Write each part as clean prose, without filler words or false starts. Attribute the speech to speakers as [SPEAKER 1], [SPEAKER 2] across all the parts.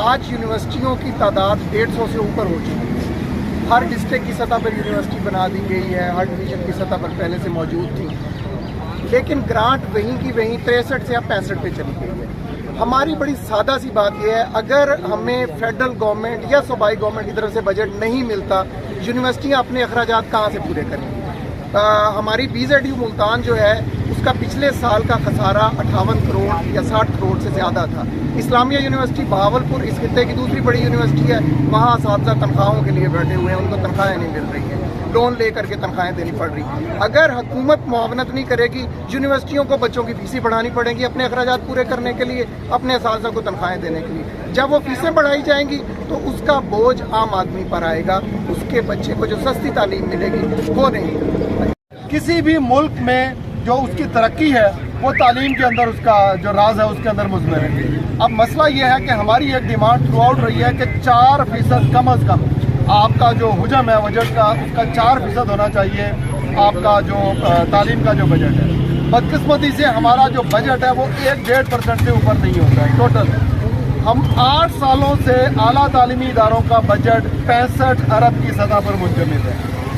[SPEAKER 1] آج یونیورسٹیوں کی تعداد 150 سے اوپر ہو چکی ہے. ہر ڈسٹرکٹ کی سطح پر یونیورسٹی بنا دی گئی ہے, ہر ڈویژن کی سطح پر پہلے سے موجود تھی, لیکن گرانٹ وہیں کی وہیں 63 سے اب 65 پہ چلی گئی ہے. ہماری بڑی سادہ سی بات یہ ہے, اگر ہمیں فیڈرل گورنمنٹ یا صوبائی گورنمنٹ کی طرف سے بجٹ نہیں ملتا, یونیورسٹیاں اپنے اخراجات کہاں سے پورے کریں گی؟ ہماری BZU ملتان جو ہے اس کا پچھلے سال کا خسارہ 58 کروڑ یا 60 کروڑ سے زیادہ تھا. اسلامیہ یونیورسٹی بہاولپور اس خطے کی دوسری بڑی یونیورسٹی ہے, وہاں اساتذہ تنخواہوں کے لیے بیٹھے ہوئے ہیں, ان کو تنخواہیں نہیں مل رہی ہیں, لون لے کر کے تنخواہیں دینی پڑ رہی ہیں. اگر حکومت معاونت نہیں کرے گی, یونیورسٹیوں کو بچوں کی فیسیں بڑھانی پڑیں گی اپنے اخراجات پورے کرنے کے لیے, اپنے اساتذہ کو تنخواہیں دینے کے لیے. جب وہ فیسیں بڑھائی جائیں گی تو اس کا بوجھ عام آدمی پر آئے گا, اس کے بچے کو جو سستی تعلیم ملے گی وہ نہیں.
[SPEAKER 2] کسی بھی ملک میں جو اس کی ترقی ہے وہ تعلیم کے اندر اس کا جو راز ہے اس کے اندر مضمر ہے. اب مسئلہ یہ ہے کہ ہماری ایک ڈیمانڈ تھرو آؤٹ رہی ہے کہ 4% کم از کم آپ کا جو حجم ہے بجٹ کا, اس کا 4% ہونا چاہیے آپ کا جو تعلیم کا جو بجٹ ہے. بدقسمتی سے ہمارا جو بجٹ ہے وہ 1-1.5% سے اوپر نہیں ہوتا ہے ٹوٹل. ہم 8 سالوں سے اعلیٰ تعلیمی اداروں کا بجٹ 65 ارب کی سطح پر منجمد ہے,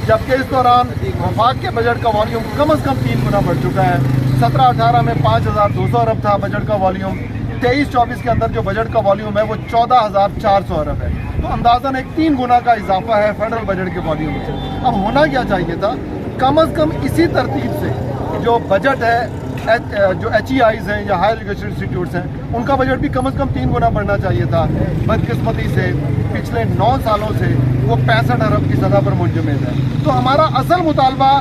[SPEAKER 2] جبکہ اس دوران وفاق کے بجٹ کا والیوم کم از کم 3 گنا بڑھ چکا ہے. 17-18 میں 5200 ارب تھا بجٹ کا والیوم, 23-24 کے اندر جو بجٹ کا والیوم ہے وہ 14400 ارب ہے. تو اندازاً ایک 3 گنا کا اضافہ ہے فیڈرل بجٹ کے والیوم میں. اب ہونا کیا چاہیے تھا, کم از کم اسی ترتیب سے جو بجٹ ہے جو HEIs ہیں یا ہائر ایجوکیشن انسٹیٹیوٹس ہیں ان کا بجٹ بھی کم از کم 3 گنا بڑھنا چاہیے تھا. بدقسمتی سے پچھلے 9 سالوں سے وہ 65 ارب کی سطح پر منجمد ہے. تو ہمارا اصل مطالبہ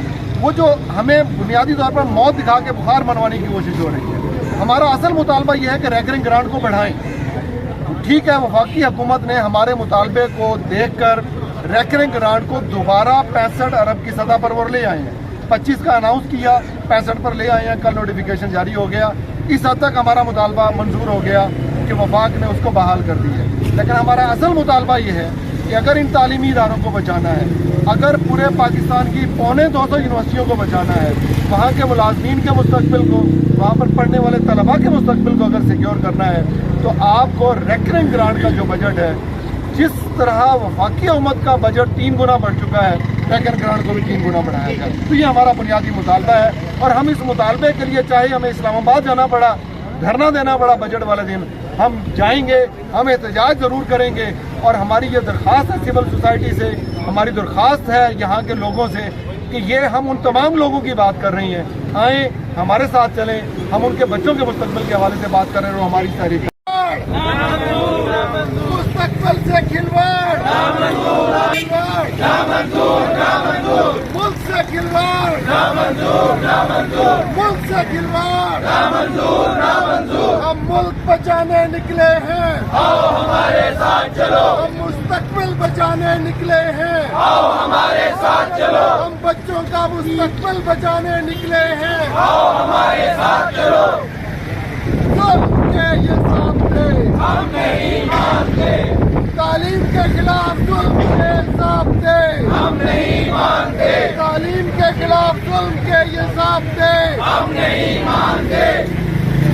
[SPEAKER 2] وہ جو ہمیں بنیادی طور پر موت دکھا کے بخار منوانے کی کوشش ہو رہی ہے, ہمارا اصل مطالبہ یہ ہے کہ ریکرنگ گرانٹ کو بڑھائیں. ٹھیک ہے, وفاقی حکومت نے ہمارے مطالبے کو دیکھ کر ریکرنگ گرانٹ کو دوبارہ 65 ارب کی سطح پر وہ لے آئے ہیں. 25 کا اناؤنس کیا, 65 پر لے آئے ہیں, کل نوٹیفیکیشن جاری ہو گیا. اس حد تک ہمارا مطالبہ منظور ہو گیا کہ وفاق نے اس کو بحال کر دی ہے. لیکن ہمارا اصل مطالبہ یہ ہے کہ اگر ان تعلیمی اداروں کو بچانا ہے, اگر پورے پاکستان کی 250 یونیورسٹیوں کو بچانا ہے, وہاں کے ملازمین کے مستقبل کو, وہاں پر پڑھنے والے طلباء کے مستقبل کو اگر سیکیور کرنا ہے, تو آپ کو ریکرنگ گرانٹ کا جو بجٹ ہے, جس طرح وفاقی حکومت کا بجٹ 3 گنا بڑھ چکا ہے, ریکرنگ گرانٹ کو بھی 3 گنا بڑھایا جائے. تو یہ ہمارا بنیادی مطالبہ ہے, اور ہم اس مطالبے کے لیے چاہے ہمیں اسلام آباد جانا پڑا, دھرنا دینا پڑا بجٹ والے دن, ہم جائیں گے, ہم احتجاج ضرور کریں گے. اور ہماری یہ درخواست ہے سول سوسائٹی سے, ہماری درخواست ہے یہاں کے لوگوں سے کہ یہ ہم ان تمام لوگوں کی بات کر رہی ہیں, آئیں ہمارے ساتھ چلیں, ہم ان کے بچوں کے مستقبل کے حوالے سے بات کر رہے ہیں, اور ہماری تحریک
[SPEAKER 1] مستقبل سے کھلواڑ, ملک سے کھلواڑ, ملک سے کھلواڑ, ہم ملک بچانے نکلے ہیں,
[SPEAKER 3] آؤ ہمارے ساتھ چلو,
[SPEAKER 1] ہم مستقبل بچانے نکلے ہیں,
[SPEAKER 3] آؤ ہمارے ساتھ چلو,
[SPEAKER 1] ہم بچوں کا مستقبل بچانے نکلے ہیں,
[SPEAKER 3] آؤ ہمارے ساتھ چلو.
[SPEAKER 1] ظلم کے یہ ضابطے
[SPEAKER 3] ہم نہیں مانتے,
[SPEAKER 1] تعلیم کے خلاف ظلم کے ضابطے
[SPEAKER 3] ہم نہیں مانتے,
[SPEAKER 1] تعلیم کے خلاف ظلم کے یہ ضابطے
[SPEAKER 3] ہم نہیں مانتے.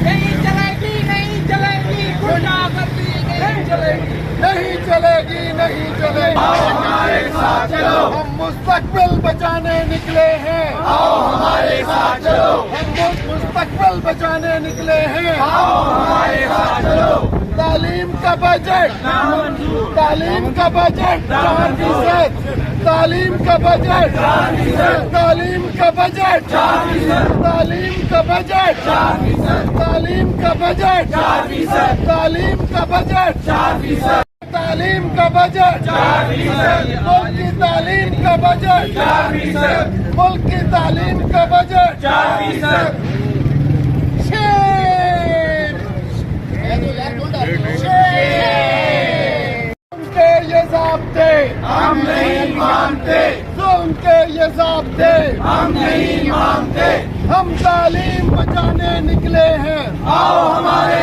[SPEAKER 4] نہیں چلے گی, نہیں چلے گی, غنڈا گردی نہیں چلے گی,
[SPEAKER 1] نہیں چلے گی, نہیں چلے گی.
[SPEAKER 3] آؤ ہمارے ساتھ چلو,
[SPEAKER 1] ہم مستقبل بچانے نکلے ہیں,
[SPEAKER 3] آؤ ہمارے ساتھ چلو,
[SPEAKER 1] ہم مستقبل بچانے نکلے ہیں.
[SPEAKER 3] آؤ ہمارے ساتھ چلو.
[SPEAKER 1] تعلیم کا بجٹ, تعلیم کا بجٹ 4%, تعلیم کا بجٹ, تعلیم کا بجٹ, تعلیم کا بجٹ, تعلیم کا بجٹ, تعلیم کا بجٹ, تعلیم کا بجٹ, ملک کی تعلیم کا بجٹ, ملک کی تعلیم کا بجٹ 4%. کے یہ ضابطے
[SPEAKER 3] ہم نہیں مانتے,
[SPEAKER 1] ظلم کے یہ ضابطے
[SPEAKER 3] ہم نہیں مانتے.
[SPEAKER 1] ہم تعلیم بچانے نکلے ہیں,
[SPEAKER 3] آؤ ہمارے